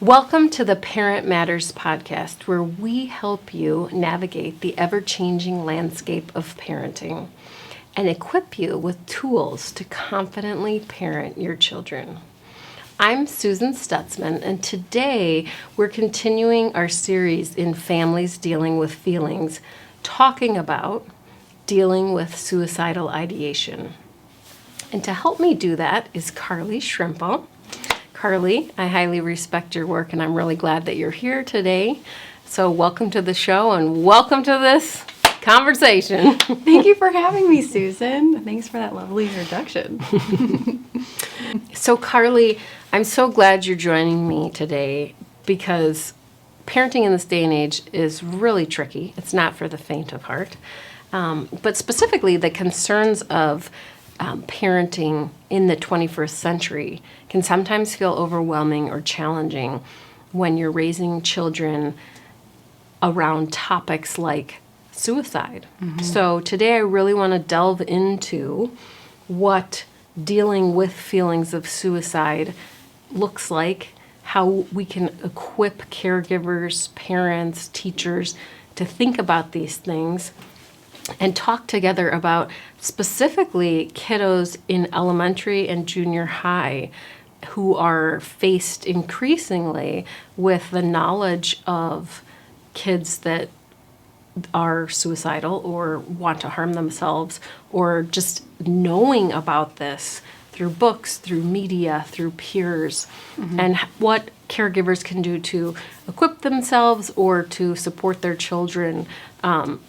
Welcome to the Parent Matters podcast, where we help you navigate the ever-changing landscape of parenting and equip you with tools to confidently parent your children. I'm Susan Stutzman, and today we're continuing our series in Families Dealing with Feelings, talking about dealing with suicidal ideation. And to help me do that is Carly Shrimple. Carly, I highly respect your work, and I'm really glad that you're here today. So welcome to the show, and welcome to this conversation. Thank you for having me, Susan. Thanks for that lovely introduction. So Carly, I'm so glad you're joining me today because parenting in this day and age is really tricky. It's not for the faint of heart. But specifically, the concerns of parenting in the 21st century can sometimes feel overwhelming or challenging when you're raising children around topics like suicide. Mm-hmm. So today I really want to delve into what dealing with feelings of suicide looks like, how we can equip caregivers, parents, teachers to think about these things, and talk together about specifically kiddos in elementary and junior high who are faced increasingly with the knowledge of kids that are suicidal or want to harm themselves, or just knowing about this through books, through media, through peers, and what caregivers can do to equip themselves or to support their children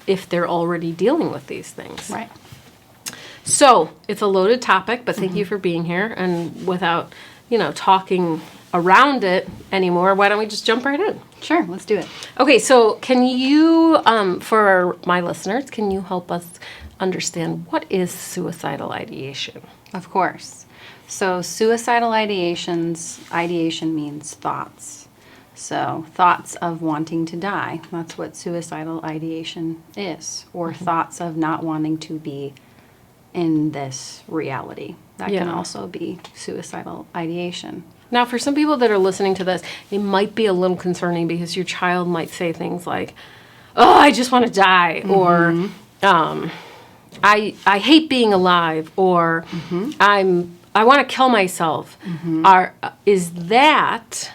if they're already dealing with these things. Right. So it's a loaded topic, but thank you for being here. And without, talking around it anymore, why don't we just jump right in? Sure, let's do it. Okay, so can you, for my listeners, can you help us understand what is suicidal ideation? Of course. So suicidal ideation means thoughts. So thoughts of wanting to die. That's what suicidal ideation is. Or thoughts of not wanting to be in this reality. That can also be suicidal ideation. Now, for some people that are listening to this, it might be a little concerning because your child might say things like, "Oh, I just want to die," or I hate being alive, or I want to kill myself. Is that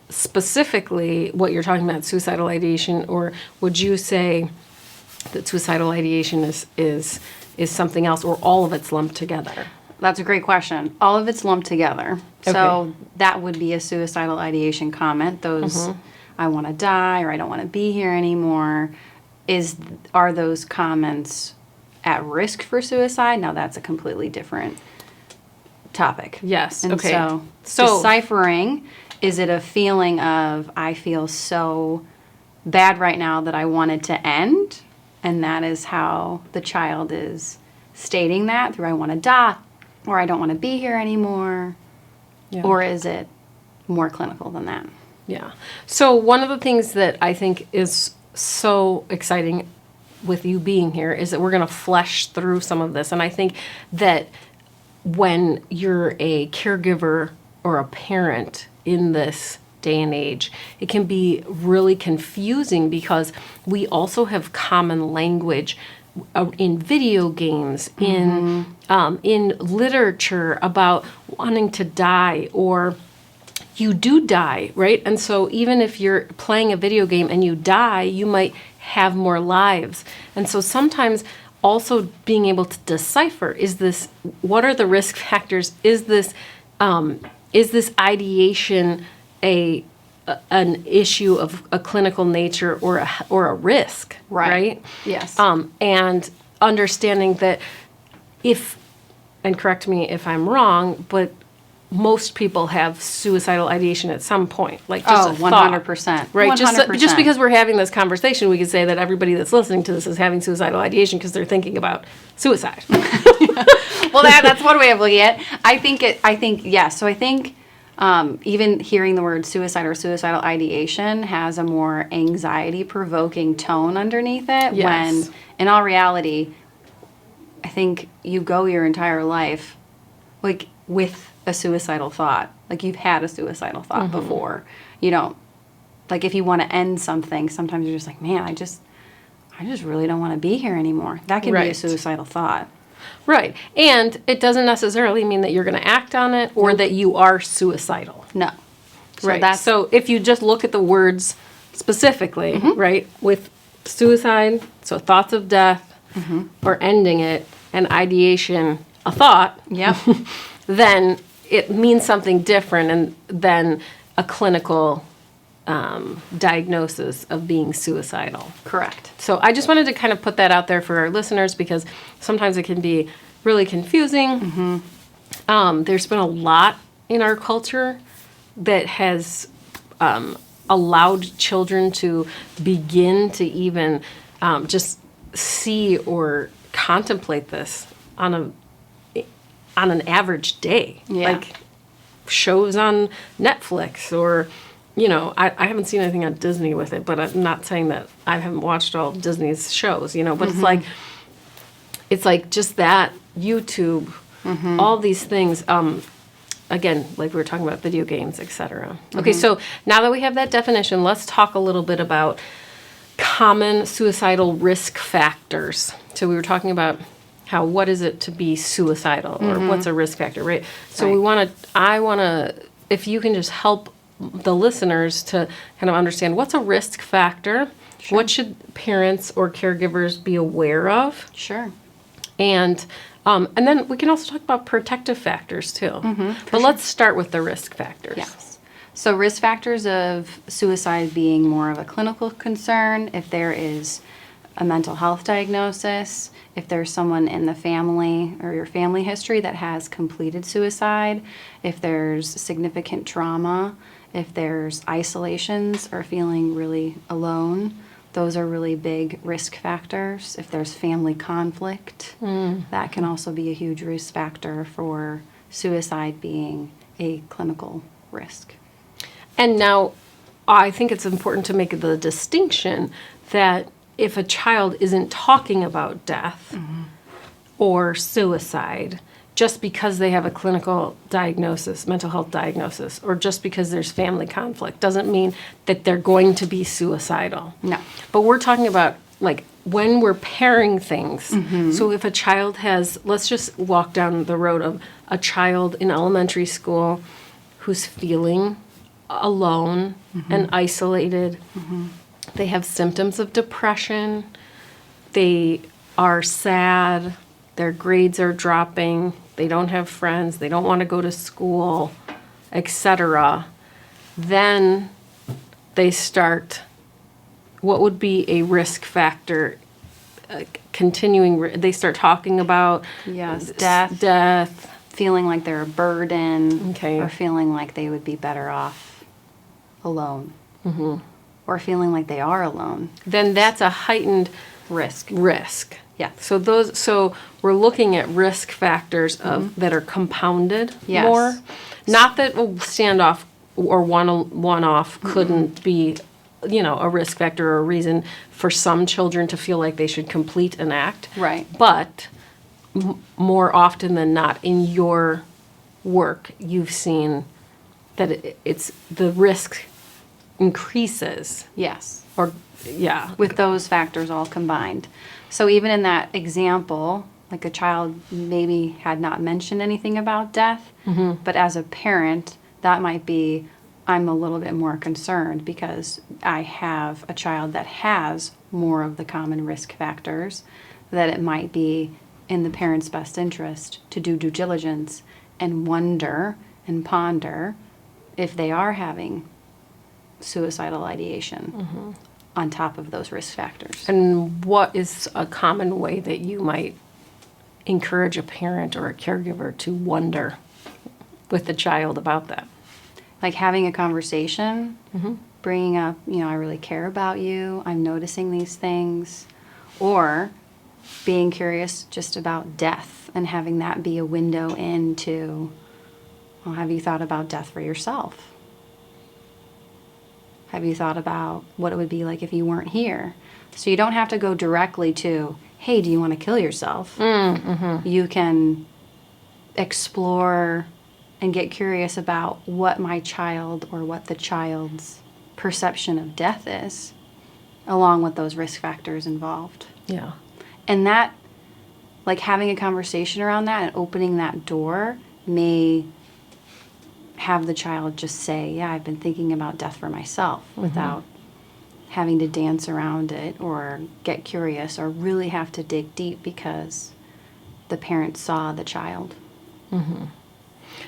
specifically what you're talking about, suicidal ideation, or would you say that suicidal ideation is something else, or all of it's lumped together? That's a great question. All of it's lumped together. Okay. So that would be a suicidal ideation comment. Those, I want to die, or I don't want to be here anymore. Are those comments at risk for suicide? Now that's a completely different topic. Yes. And okay. So deciphering, is it a feeling of, I feel so bad right now that I want it to end? And that is how the child is stating that, through I want to die, or I don't want to be here anymore. Yeah. Or is it more clinical than that? Yeah. So one of the things that I think is so exciting with you being here is that we're going to flesh through some of this. And I think that when you're a caregiver or a parent in this day and age, it can be really confusing because we also have common language in video games, in literature about wanting to die, or you do die, right? And so even if you're playing a video game and you die, you might have more lives. And so sometimes also being able to decipher, what are the risk factors? Is this ideation an issue of a clinical nature or a risk, right? Yes. And understanding that and correct me if I'm wrong, but most people have suicidal ideation at some point, like just a 100%, thought, right? 100%. Just because we're having this conversation, we could say that everybody that's listening to this is having suicidal ideation because they're thinking about suicide. Well, that's one way of looking at it. I think yes. So I think even hearing the word suicide or suicidal ideation has a more anxiety-provoking tone underneath it. Yes. When in all reality, I think you go your entire life like with a suicidal thought Like you've had a suicidal thought before. You don't, like if you want to end something, sometimes you're just like, man, I just really don't want to be here anymore. That can be a Right. suicidal thought. Right. And it doesn't necessarily mean that you're going to act on it or that you are suicidal. No. So Right. that's, So if you just look at the words specifically, right, with suicide, so thoughts of death or ending it, and ideation, a thought, yep. then it means something different than a clinical diagnosis of being suicidal. Correct. So I just wanted to kind of put that out there for our listeners because sometimes it can be really confusing. There's been a lot in our culture that has allowed children to begin to even just see or contemplate this on an average day. Yeah. Like shows on Netflix or, you know, I haven't seen anything on Disney with it, but I'm not saying that I haven't watched all Disney's shows, you know, but it's like just that, YouTube, all these things, again, like we were talking about video games, etc. Okay, so now that we have that definition, let's talk a little bit about common suicidal risk factors. So we were talking about what is it to be suicidal or what's a risk factor, right? So I want to, if you can just help the listeners to kind of understand what's a risk factor, what should parents or caregivers be aware of, Sure. and then we can also talk about protective factors too. But let's start with the risk factors. Yes. So risk factors of suicide being more of a clinical concern, if there is a mental health diagnosis, if there's someone in the family or your family history that has completed suicide, if there's significant trauma, if there's isolations or feeling really alone, those are really big risk factors. If there's family conflict, that can also be a huge risk factor for suicide being a clinical risk. And now I think it's important to make the distinction that if a child isn't talking about death or suicide just because they have a clinical diagnosis, mental health diagnosis, or just because there's family conflict, doesn't mean that they're going to be suicidal. No. But we're talking about like when we're pairing things. So if a child has, let's just walk down the road of a child in elementary school who's feeling alone and isolated. They have symptoms of depression. They are sad. Their grades are dropping. They don't have friends. They don't want to go to school, etc. Then they start what would be a risk factor, continuing. They start talking about Yes, death. feeling like they're a burden, Okay. or feeling like they would be better off alone, or feeling like they are alone. Then that's a heightened Risk. risk. Yeah. So we're looking at risk factors of that are compounded Yes. more. Not that standoff or one-off couldn't be, you know, a risk factor or a reason for some children to feel like they should complete an act. Right. But more often than not in your work, you've seen that it's the risk increases. Yes. Or yeah. With those factors all combined. So even in that example, like a child maybe had not mentioned anything about death, but as a parent, that might be, I'm a little bit more concerned because I have a child that has more of the common risk factors, that it might be in the parent's best interest to do due diligence and wonder and ponder if they are having suicidal ideation on top of those risk factors. And what is a common way that you might encourage a parent or a caregiver to wonder with the child about that? Like having a conversation, bringing up, you know, I really care about you, I'm noticing these things, or being curious just about death and having that be a window into, well, have you thought about death for yourself? Have you thought about what it would be like if you weren't here? So you don't have to go directly to, hey, do you want to kill yourself? You can explore and get curious about what my child or what the child's perception of death is, along with those risk factors involved. Yeah. And that, like having a conversation around that and opening that door may have the child just say, yeah, I've been thinking about death for myself, without having to dance around it or get curious or really have to dig deep because the parent saw the child.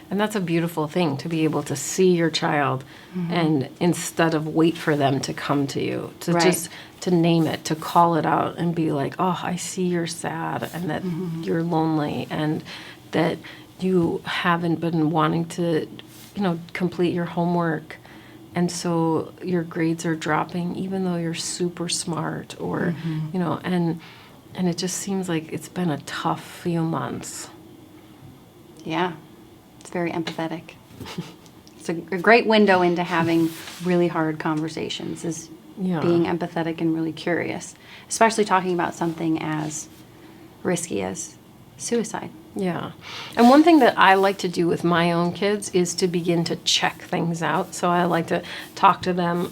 And that's a beautiful thing, to be able to see your child and instead of wait for them to come to you, to Right. just to name it, to call it out and be like, oh, I see you're sad and that you're lonely and that you haven't been wanting to, complete your homework. And so your grades are dropping even though you're super smart or, and it just seems like it's been a tough few months. Yeah, it's very empathetic. It's a great window into having really hard conversations, is Yeah. being empathetic and really curious, especially talking about something as risky as suicide. Yeah. And one thing that I like to do with my own kids is to begin to check things out. So I like to talk to them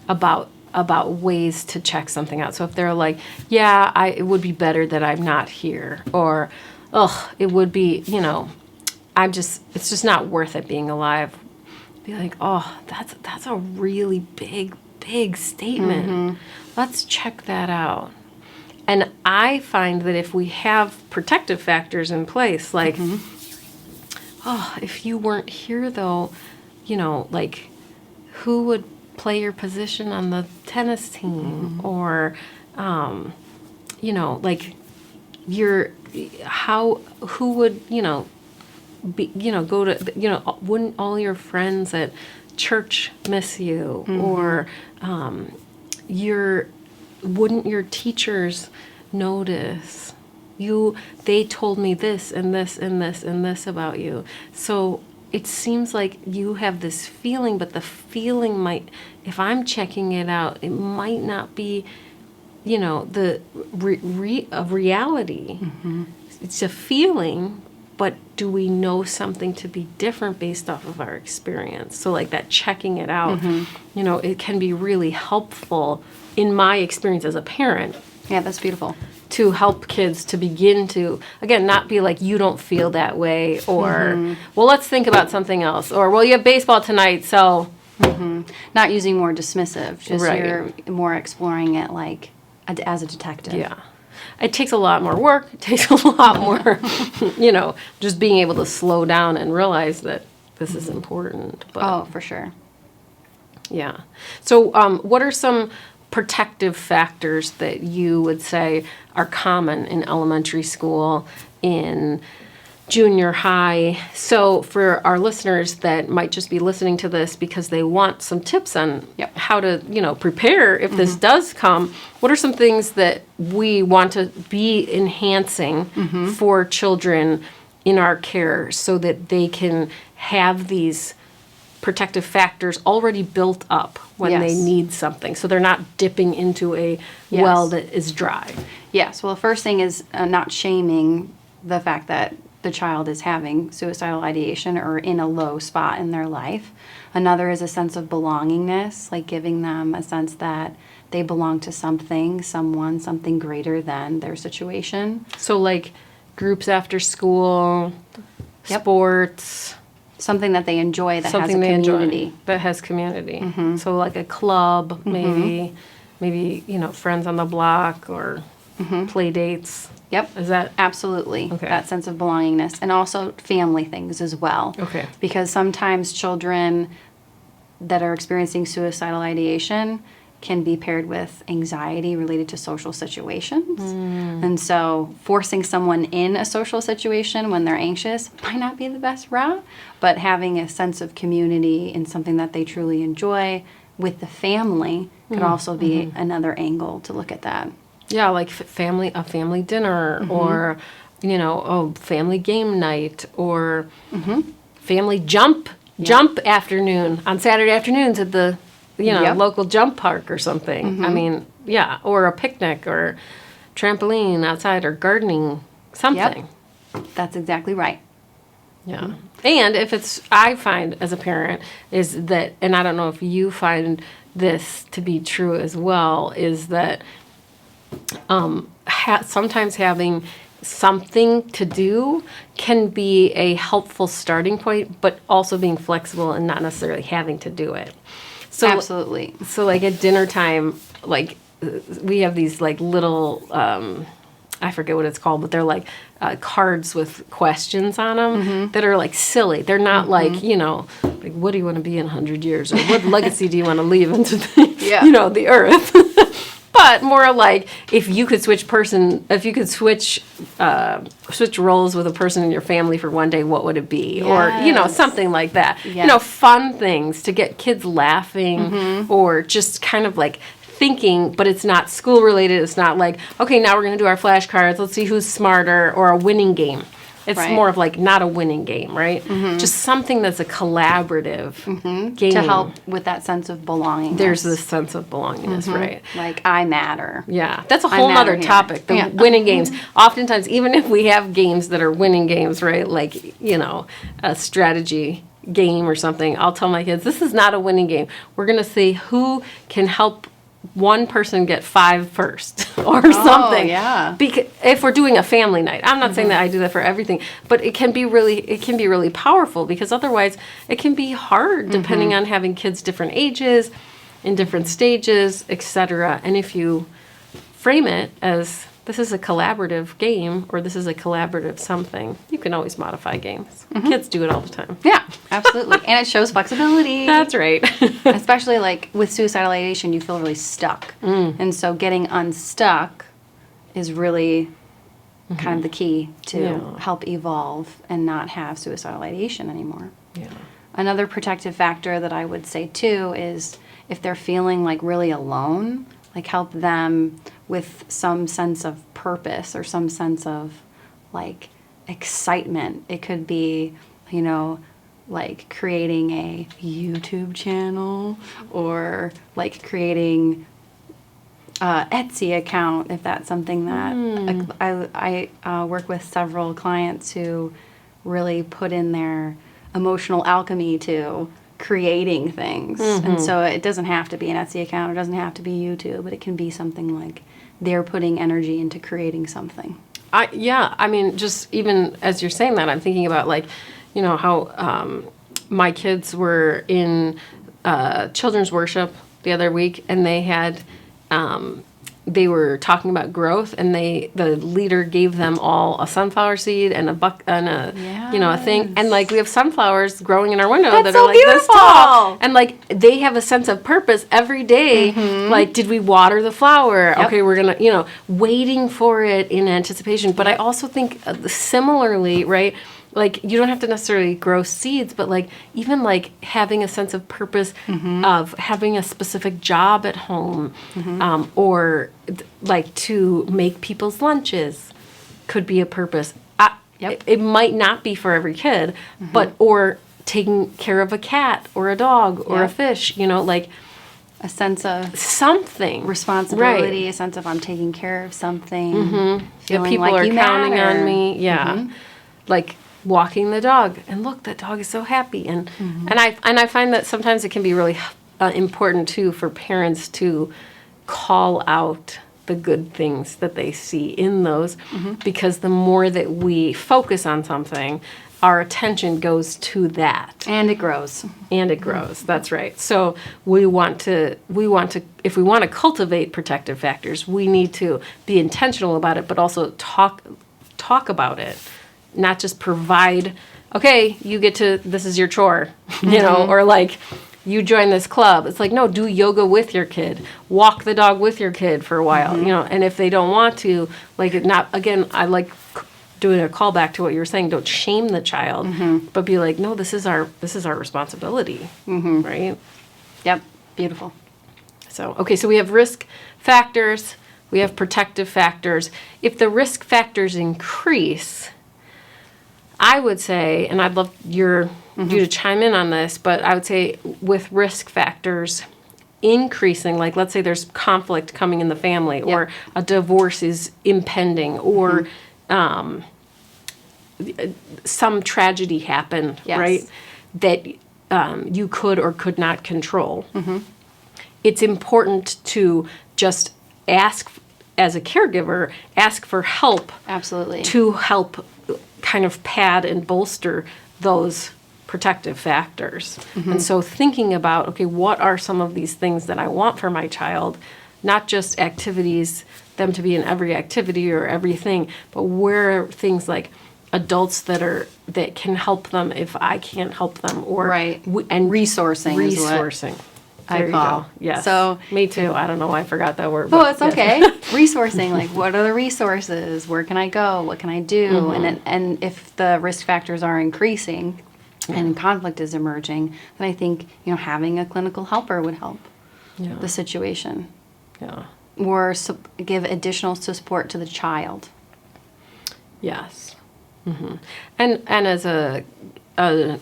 about ways to check something out. So if they're like, yeah, it would be better that I'm not here, or, it would be, it's just not worth it being alive. Be like, oh, that's a really big statement. Let's check that out. And I find that if we have protective factors in place, like, if you weren't here though, like, who would play your position on the tennis team? Or, like, who would, go to, wouldn't all your friends at church miss you? Or, wouldn't your teachers notice they told me this and this and this and this about you? So it seems like you have this feeling, but the feeling might, if I'm checking it out, it might not be, the reality. It's a feeling, but do we know something to be different based off of our experience? So like that checking it out, it can be really helpful in my experience as a parent. Yeah, that's beautiful. To help kids to begin to, again, not be like, you don't feel that way, or, well, let's think about something else, or, well, you have baseball tonight, so. Not using more dismissive, just Right. you're more exploring it like as a detective. Yeah. It takes a lot more work. It takes a lot more, just being able to slow down and realize that this is important. But, Oh, for sure. yeah. So what are some protective factors that you would say are common in elementary school, in junior high? So for our listeners that might just be listening to this because they want some tips on how to, prepare if this does come, what are some things that we want to be enhancing for children in our care so that they can have these protective factors already built up when they need something, so they're not dipping into a well that is dry? Yes. Well, the first thing is not shaming the fact that the child is having suicidal ideation or in a low spot in their life. Another is a sense of belongingness, like giving them a sense that they belong to something, someone, something greater than their situation. So like groups after school, sports. Something that they enjoy that Something has a they community. enjoy that has community. So like a club, maybe friends on the block, or play dates. Yep. Is that Absolutely. Okay. That sense of belongingness. And also family things as well. Okay. Because sometimes children that are experiencing suicidal ideation can be paired with anxiety related to social situations. And so forcing someone in a social situation when they're anxious might not be the best route, but having a sense of community and something that they truly enjoy with the family could also be another angle to look at that. Yeah, like a family dinner, or family game night, or family jump afternoon on Saturday afternoons at the local jump park or something. I mean, or a picnic or trampoline outside or gardening, something. That's exactly right. Yeah. And if I find as a parent is that, and I don't know if you find this to be true as well, is that sometimes having something to do can be a helpful starting point, but also being flexible and not necessarily having to do it. So, Absolutely. So like at dinner time, like we have these like little, I forget what it's called, but they're like cards with questions on them that are like silly. They're not like, like what do you want to be in 100 years? Or what legacy do you want to leave into the, the earth? But more like if you could switch roles with a person in your family for one day, what would it be? Yes. Or, something like that. Yes. Fun things to get kids laughing or just kind of like thinking, but it's not school related. It's not like, okay, now we're going to do our flashcards. Let's see who's smarter, or a winning game. It's more of like not a winning game, right? Just something that's a collaborative game. To help with that sense of belonging. There's this sense of belongingness, right? Like, I matter. Yeah, that's a whole matter other here. topic, the winning games. Oftentimes, even if we have games that are winning games, right, like, a strategy game or something, I'll tell my kids, this is not a winning game. We're going to see who can help one person get 5 first or something. Yeah. Because if we're doing a family night, I'm not saying that I do that for everything, but it can be really powerful, because otherwise it can be hard depending on having kids different ages, in different stages, etc. And if you frame it as this is a collaborative game or this is a collaborative something, you can always modify games. Kids do it all the time. Yeah, absolutely. And it shows flexibility. That's right. Especially like with suicidal ideation, you feel really stuck. And so getting unstuck is really kind of the key to help evolve and not have suicidal ideation anymore. Yeah. Another protective factor that I would say too is if they're feeling like really alone, like help them with some sense of purpose or some sense of like excitement. It could be, like creating a YouTube channel or like creating a Etsy account, if that's something that I work with several clients who really put in their emotional alchemy to creating things. And so it doesn't have to be an Etsy account, it doesn't have to be YouTube, but it can be something like they're putting energy into creating something. I mean, just even as you're saying that, I'm thinking about like, how my kids were in children's worship the other week, and they had they were talking about growth, and the leader gave them all a sunflower seed and a thing, and like we have sunflowers growing in our window that so are like this beautiful. tall, and like they have a sense of purpose every day. Like, did we water the flower? Yep. Okay, we're gonna waiting for it in anticipation. But I also think similarly, right? Like, you don't have to necessarily grow seeds, but like even like having a sense of purpose of having a specific job at home, or like to make people's lunches could be a purpose. It might not be for every kid, but or taking care of a cat or a dog or a fish, like A sense of something responsibility, right. a sense of I'm taking care of something, That feeling people like are you counting matter. on me. Yeah, like walking the dog, and look, that dog is so happy, and I find that sometimes it can be really important too for parents to call out the good things that they see in those, because the more that we focus on something, our attention goes to that, And it grows. That's right. So we want to if we want to cultivate protective factors, we need to be intentional about it, but also talk about it. Not just provide, okay, you get to, this is your chore, or like, you join this club. It's like, no, do yoga with your kid. Walk the dog with your kid for a while, and if they don't want to, like, again, I like doing a callback to what you were saying, don't shame the child, but be like, no, this is our responsibility, right? Yep, beautiful. So, okay, so we have risk factors, we have protective factors. If the risk factors increase, I would say, and I'd love you to chime in on this, but I would say with risk factors increasing, like let's say there's conflict coming in the family, or a divorce is impending, or some tragedy happened, Yes. right? That you could or could not control. It's important to just ask, as a caregiver, ask for help Absolutely. to help kind of pad and bolster those protective factors. And so thinking about, okay, what are some of these things that I want for my child? Not just activities, them to be in every activity or everything, but where are things like adults that can help them if I can't help them, or Right. and Resourcing is what resourcing. I There you call. go. Yes. So- me too. I don't know why I forgot that word. Oh, but it's yes. okay. Resourcing, like what are the resources? Where can I go? What can I do? And if the risk factors are increasing and conflict is emerging, then I think, having a clinical helper would help Yeah. the situation, Yeah. or give additional support to the child. Yes. And as an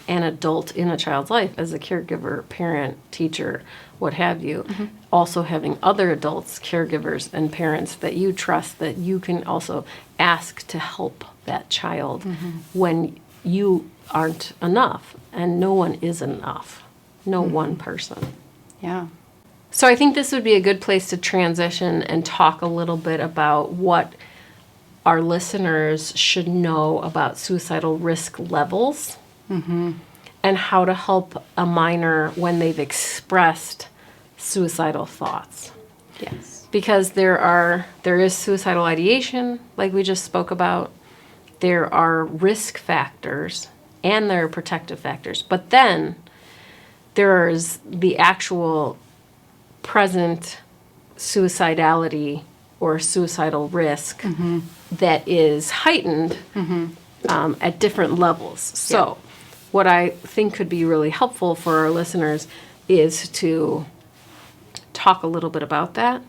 adult in a child's life, as a caregiver, parent, teacher, what have you, also having other adults, caregivers, and parents that you trust, that you can also ask to help that child when you aren't enough, and no one is enough, no one person. Yeah. So I think this would be a good place to transition and talk a little bit about what our listeners should know about suicidal risk levels and how to help a minor when they've expressed suicidal thoughts. Yes. Because there is suicidal ideation, like we just spoke about. There are risk factors and there are protective factors. But then there's the actual present suicidality or suicidal risk that is heightened at different levels. So what I think could be really helpful for our listeners is to talk a little bit about that,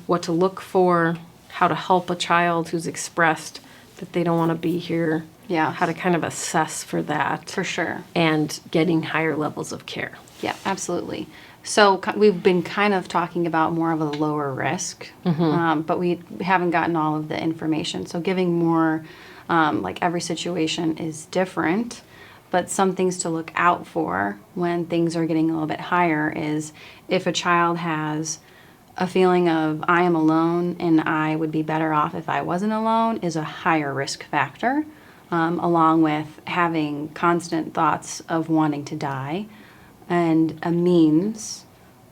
what to look for, how to help a child who's expressed that they don't want to be here, Yeah. how to kind of assess for that, For sure. and getting higher levels of care. Yeah, absolutely. So we've been kind of talking about more of a lower risk, but we haven't gotten all of the information. So giving more, like every situation is different, but some things to look out for when things are getting a little bit higher is if a child has a feeling of I am alone and I would be better off if I wasn't alone is a higher risk factor, along with having constant thoughts of wanting to die, and a means,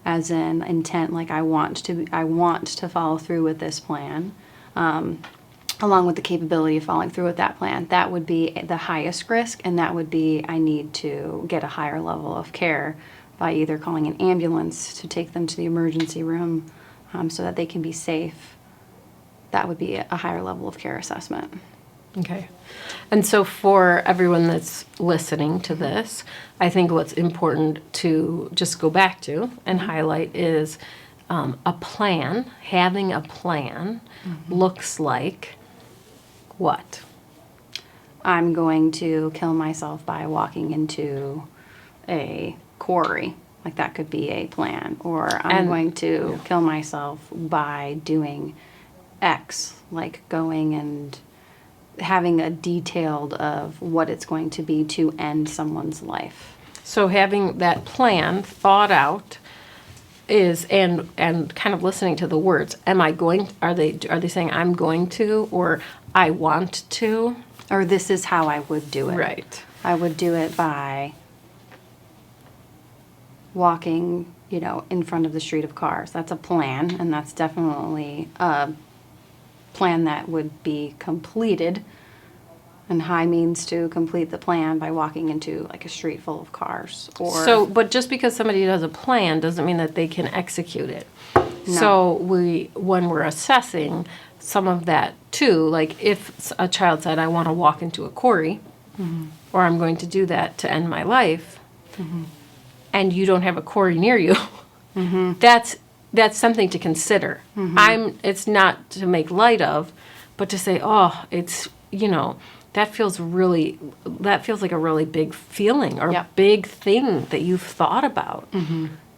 as in intent, like I want to follow through with this plan, along with the capability of following through with that plan. That would be the highest risk, and that would be I need to get a higher level of care by either calling an ambulance to take them to the emergency room so that they can be safe. That would be a higher level of care assessment. Okay. And so for everyone that's listening to this, I think what's important to just go back to and highlight is a plan. Having a plan looks like what? I'm going to kill myself by walking into a quarry. Like that could be a plan. Or I'm And- going to kill myself by doing X, like going and having a detailed of what it's going to be to end someone's life. So having that plan thought out is and kind of listening to the words. Are they saying I'm going to or I want to? Or this is how I would do it. Right. I would do it by walking, in front of the street of cars. That's a plan, and that's definitely a plan that would be completed. And high means to complete the plan by walking into like a street full of cars. Or But just because somebody does a plan doesn't mean that they can execute it. So when we're assessing some of that too, like if a child said, I want to walk into a quarry, or I'm going to do that to end my life, and you don't have a quarry near you, that's something to consider. It's not to make light of, but to say, oh, it's, that feels like a really big feeling or Yep. big thing that you've thought about.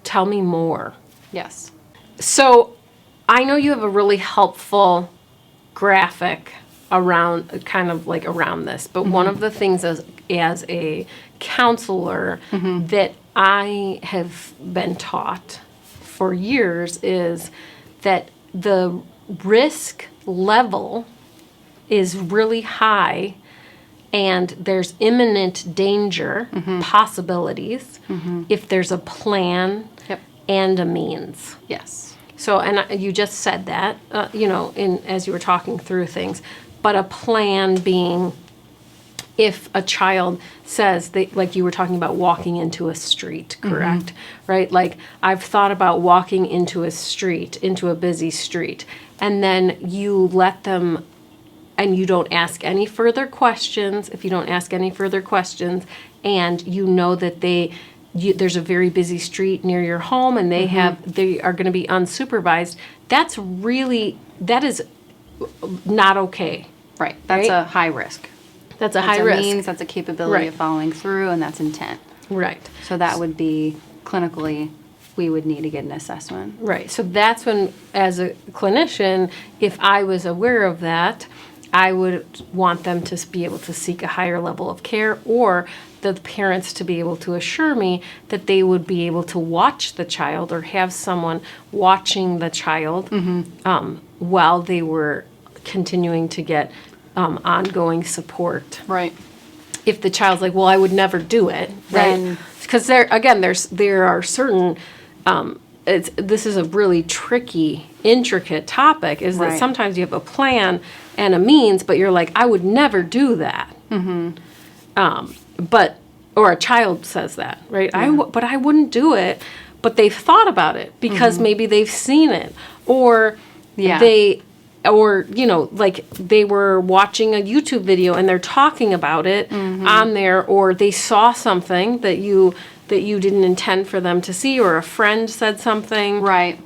Tell me more. yes. So I know you have a really helpful graphic around kind of like around this, but one of the things as a counselor that I have been taught for years is that the risk level is really high and there's imminent danger possibilities if there's a plan Yep. and a means. Yes. So, and you just said that, as you were talking through things, but a plan being if a child says, like you were talking about walking into a street, correct? Right? Like, I've thought about walking into a street, into a busy street, and then you let them, and you don't ask any further questions, if you don't ask any further questions, and you know that there's a very busy street near your home and they are going to be unsupervised, that is not okay. Right. That's Right? a high risk. That's a That's high a risk. means, that's a capability Right. of following through, and that's intent. Right. So that would be clinically, we would need to get an assessment. Right. So that's when, as a clinician, if I was aware of that, I would want them to be able to seek a higher level of care, or the parents to be able to assure me that they would be able to watch the child or have someone watching the child while they were continuing to get ongoing support. Right. If the child's like, well, I would never do it, Then- right? Because there are certain. This is a really tricky, intricate topic. Is that Right. sometimes you have a plan and a means, but you're like, I would never do that. Or a child says that, right? But I wouldn't do it. But they've thought about it because maybe they've seen it, or Yeah. like they were watching a YouTube video and they're talking about it on there, or they saw something that you didn't intend for them to see, or a friend said something. Right.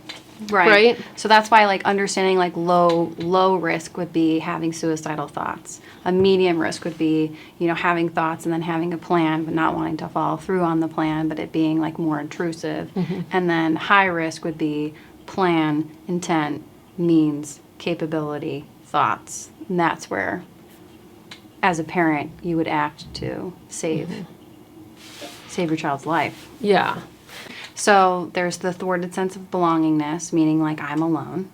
Right. So that's why, like, understanding, like, low risk would be having suicidal thoughts. A medium risk would be, having thoughts and then having a plan, but not wanting to follow through on the plan, but it being, like, more intrusive. And then high risk would be plan, intent, means, capability, thoughts. And that's where, as a parent, you would act to save your child's life. Yeah. So there's the thwarted sense of belongingness, meaning like I'm alone.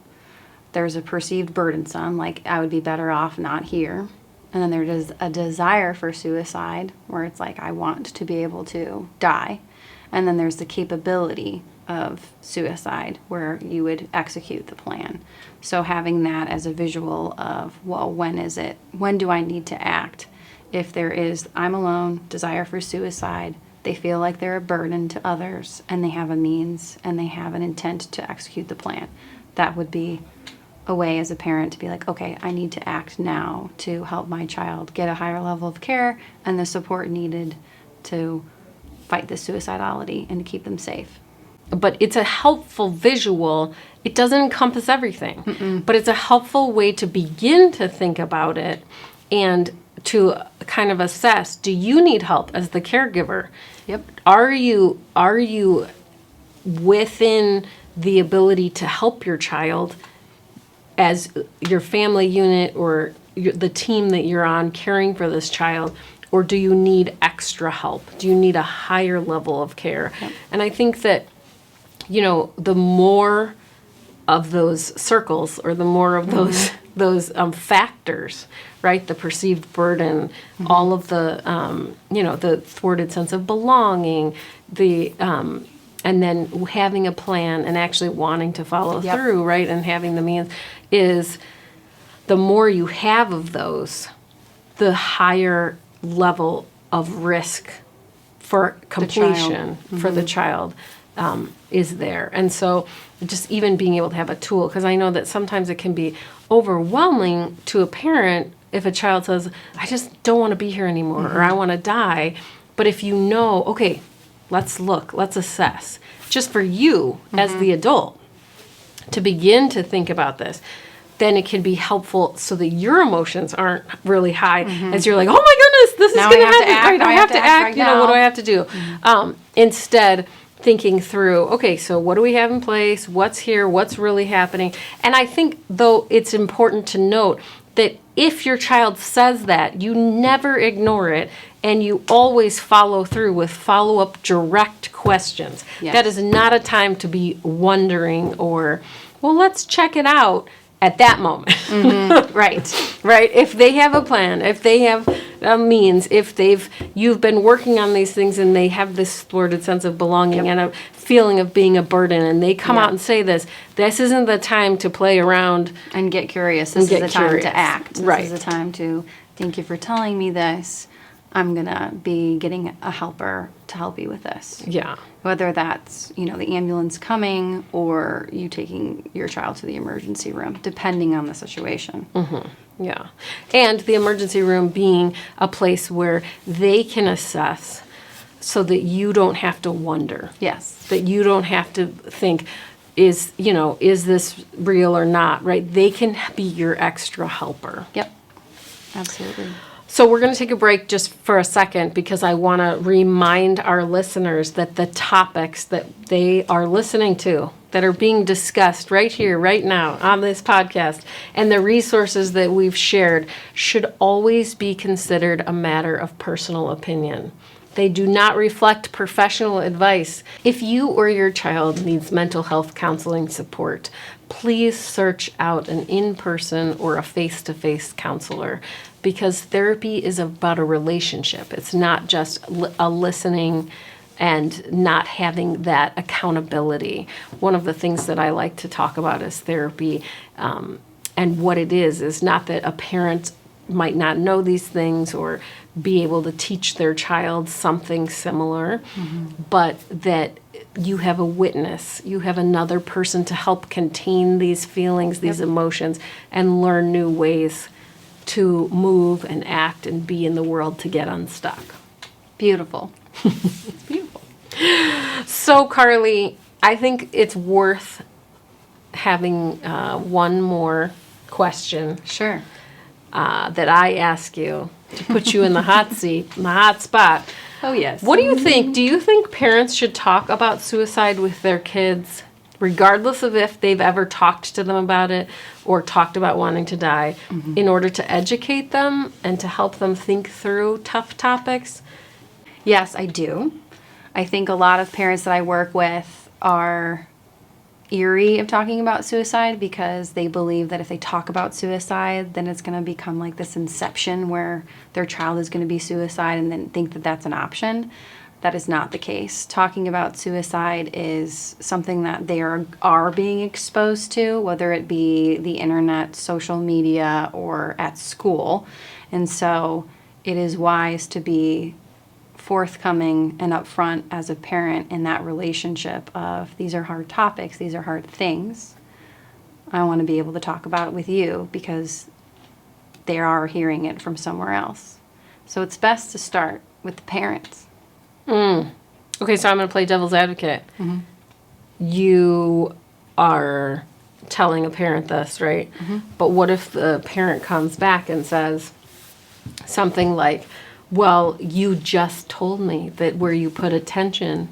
There's a perceived burdensome, like I would be better off not here. And then there's a desire for suicide, where it's like I want to be able to die. And then there's the capability of suicide, where you would execute the plan. So having that as a visual of, well, when do I need to act? If there is, I'm alone, desire for suicide, they feel like they're a burden to others, and they have a means, and they have an intent to execute the plan. That would be a way as a parent to be like, okay, I need to act now to help my child get a higher level of care and the support needed to fight the suicidality and to keep them safe. But it's a helpful visual. It doesn't encompass everything, but it's a helpful way to begin to think about it and to kind of assess, do you need help as the caregiver? Yep. Are you within the ability to help your child as your family unit or the team that you're on caring for this child, or do you need extra help? Do you need a higher level of care? Yep. And I think that, the more of those circles, or the more of those factors, right? The perceived burden, all of the, the thwarted sense of belonging, and then having a plan and actually wanting to follow Yep. through, right? And having the means is, the more you have of those, the higher level of risk for completion for the child is there. And so just even being able to have a tool, because I know that sometimes it can be overwhelming to a parent if a child says, I just don't want to be here anymore, or I want to die. But if you know, okay, let's look, let's assess, just for you as the adult to begin to think about this, then it can be helpful so that your emotions aren't really high as you're like, oh my goodness, this Now is going I to have to happen. act. Right? I have to act. right What do I now. have to do? Instead, thinking through, okay, so what do we have in place? What's here? What's really happening? And I think, though, it's important to note that if your child says that, you never ignore it, and you always follow through with follow-up direct questions. Yes. That is not a time to be wondering or, well, let's check it out at that moment. Right. Right? If they have a plan, if they have a means, if you've been working on these things and they have this thwarted sense of belonging and a feeling of being a burden, and they come out and say this isn't the time to play around. And get curious. This is the time to act. This Right. is the time to, thank you for telling me this. I'm going to be getting a helper to help you with this. Yeah. Whether that's, the ambulance coming or you taking your child to the emergency room, depending on the situation. Yeah. And the emergency room being a place where they can assess so that you don't have to wonder. Yes. That you don't have to think, is this real or not, right? They can be your extra helper. Yep. Absolutely. So we're going to take a break just for a second because I want to remind our listeners that the topics that they are listening to, that are being discussed right here, right now on this podcast, and the resources that we've shared should always be considered a matter of personal opinion. They do not reflect professional advice. If you or your child needs mental health counseling support, please search out an in-person or a face-to-face counselor, because therapy is about a relationship. It's not just a listening and not having that accountability. One of the things that I like to talk about is therapy, and what it is not that a parent might not know these things or be able to teach their child something similar, but that you have a witness, you have another person to help contain these feelings, these emotions, and learn new ways to move and act and be in the world to get unstuck. Beautiful. It's beautiful. So, Carly, I think it's worth having one more question Sure. that I ask you to put you in the hot seat, in the hot spot. Oh, yes. What do you think? Do you think parents should talk about suicide with their kids, regardless of if they've ever talked to them about it or talked about wanting to die, in order to educate them and to help them think through tough topics? Yes, I do. I think a lot of parents that I work with are eerie of talking about suicide because they believe that if they talk about suicide, then it's going to become like this inception where their child is going to be suicide and then think that that's an option. That is not the case. Talking about suicide is something that they are being exposed to, whether it be the internet, social media, or at school. And so it is wise to be forthcoming and upfront as a parent in that relationship of, these are hard topics, these are hard things. I want to be able to talk about it with you because they are hearing it from somewhere else. So it's best to start with the parents. Okay, so I'm going to play devil's advocate. You are telling a parent this, right? But what if the parent comes back and says something like, well, you just told me that where you put attention,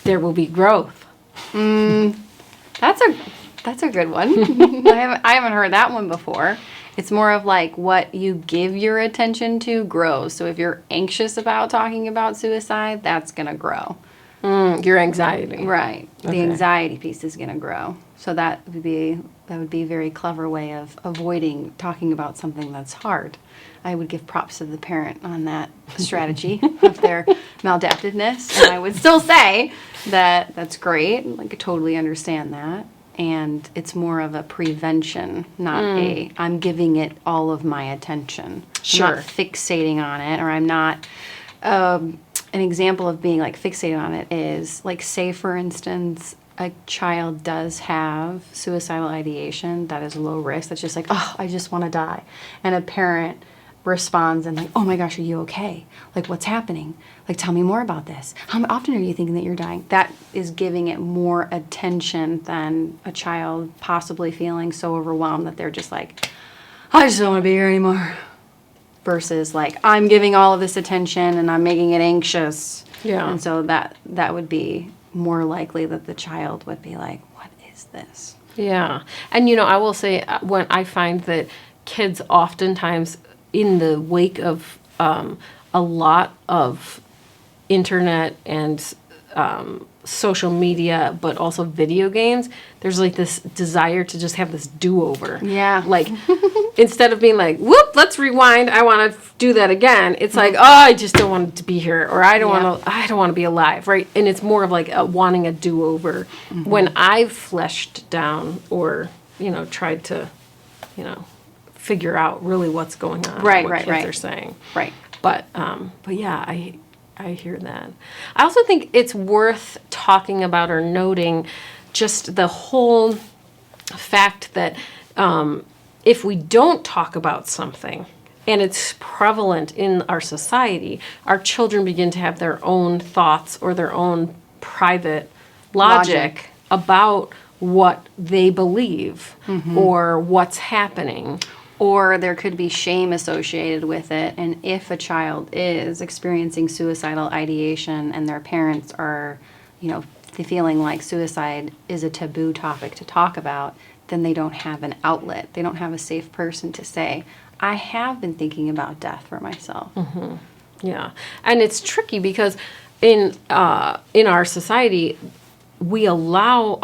there will be growth. That's a good one. I haven't heard that one before. It's more of like what you give your attention to grows. So if you're anxious about talking about suicide, that's going to grow. Your anxiety. Right. Okay. The anxiety piece is going to grow. So that would be a very clever way of avoiding talking about something that's hard. I would give props to the parent on that strategy of their maladaptiveness. And I would still say that that's great. Like, I totally understand that. And it's more of a prevention, not I'm giving it all of my attention. Sure. I'm not fixating on it, or I'm not... an example of being like fixated on it is, like, say for instance, a child does have suicidal ideation that is low risk, that's just like, oh, I just want to die. And a parent responds and like, oh my gosh, are you okay? Like, what's happening? Like, tell me more about this. How often are you thinking that you're dying? That is giving it more attention than a child possibly feeling so overwhelmed that they're just like, I just don't want to be here anymore. Versus like, I'm giving all of this attention and I'm making it anxious. Yeah. And so that would be more likely that the child would be like, what is this? Yeah. And, I will say when I find that kids oftentimes, in the wake of a lot of internet and social media, but also video games, there's like this desire to just have this do-over. Yeah. Like, instead of being like, whoop, let's rewind, I want to do that again. It's like, oh, I just don't want to be here, or I don't want to be alive, right? And it's more of like wanting a do-over. When I've fleshed down or, tried to, figure out really what's going on, Right, what right, kids right. are saying. Right. But yeah, I hear that. I also think it's worth talking about or noting just the whole fact that if we don't talk about something and it's prevalent in our society, our children begin to have their own thoughts or their own private logic about what they believe or what's happening. Or there could be shame associated with it. And if a child is experiencing suicidal ideation and their parents are, feeling like suicide is a taboo topic to talk about, then they don't have an outlet. They don't have a safe person to say, I have been thinking about death for myself. Yeah. And it's tricky because in our society, we allow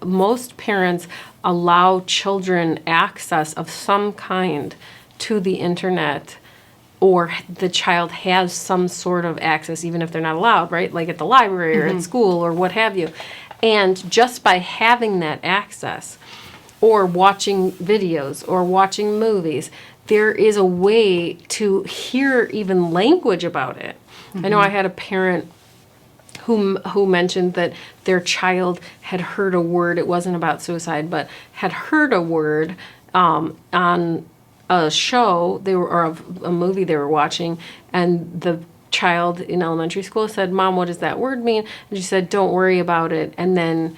most parents allow children access of some kind to the internet, or the child has some sort of access, even if they're not allowed, right? Like at the library or at school or what have you. And just by having that access, or watching videos or watching movies, there is a way to hear even language about it. I know I had a parent who mentioned that their child had heard a word, it wasn't about suicide, but had heard a word on a show or a movie they were watching, and the child in elementary school said, Mom, what does that word mean? And she said, don't worry about it. And then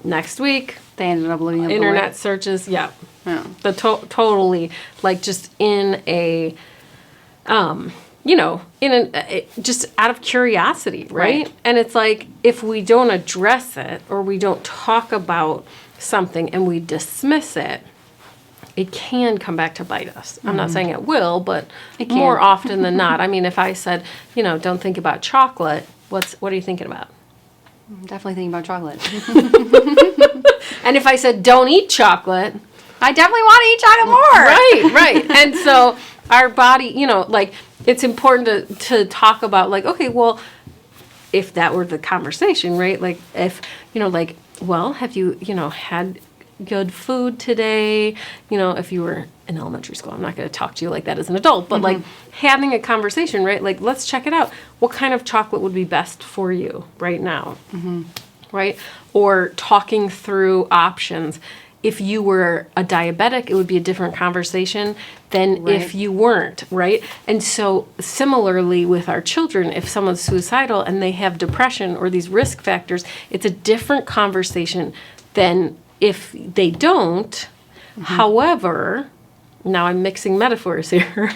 next week, They ended up looking up internet the word. searches, yeah. Yeah. Totally, like just in a just out of curiosity, right? And it's like, if we don't address it or we don't talk about something and we dismiss it, it can come back to bite us. I'm not saying it will, but It can. more often than not. I mean, if I said, don't think about chocolate, what are you thinking about? I'm definitely thinking about chocolate. And if I said, don't eat chocolate, I definitely want to eat chocolate more. Right. And so our body, it's important to talk about, like, okay, well, if that were the conversation, right? Like, if, well, have you, had good food today? If you were in elementary school, I'm not going to talk to you like that as an adult, but like having a conversation, right? Like, let's check it out. What kind of chocolate would be best for you right now? Right? Or talking through options. If you were a diabetic, it would be a different conversation than if you weren't, right? And so similarly with our children, if someone's suicidal and they have depression or these risk factors, it's a different conversation than if they don't. However, now I'm mixing metaphors here,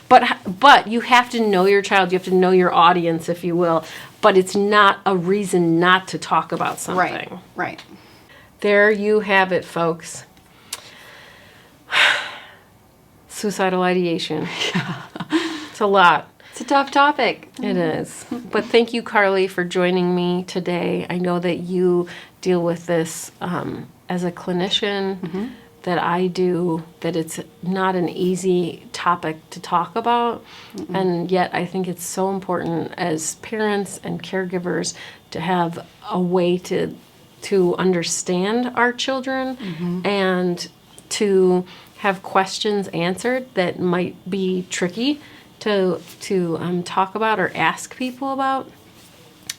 but you have to know your child, you have to know your audience, if you will, but it's not a reason not to talk about something. Right. There you have it, folks. Suicidal ideation. It's a lot. It's a tough topic. It is. But thank you, Carly, for joining me today. I know that you deal with this as a clinician, that I do, that it's not an easy topic to talk about. And yet I think it's so important as parents and caregivers to have a way to understand our children and to have questions answered that might be tricky to talk about or ask people about,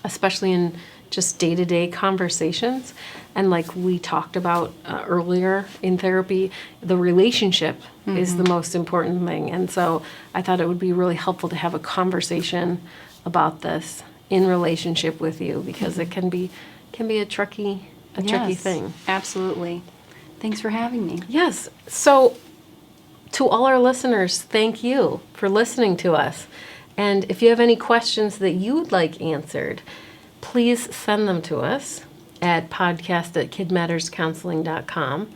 especially in just day-to-day conversations. And like we talked about earlier in therapy, the relationship is the most important thing. And so I thought it would be really helpful to have a conversation about this in relationship with you, because it can be a tricky thing. Absolutely. Thanks for having me. Yes. So to all our listeners, thank you for listening to us. And if you have any questions that you would like answered, please send them to us at podcast@kidmatterscounseling.com.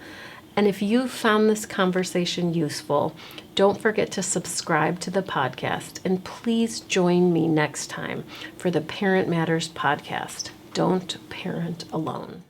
And if you found this conversation useful, don't forget to subscribe to the podcast, and please join me next time for the Parent Matters podcast. Don't parent alone.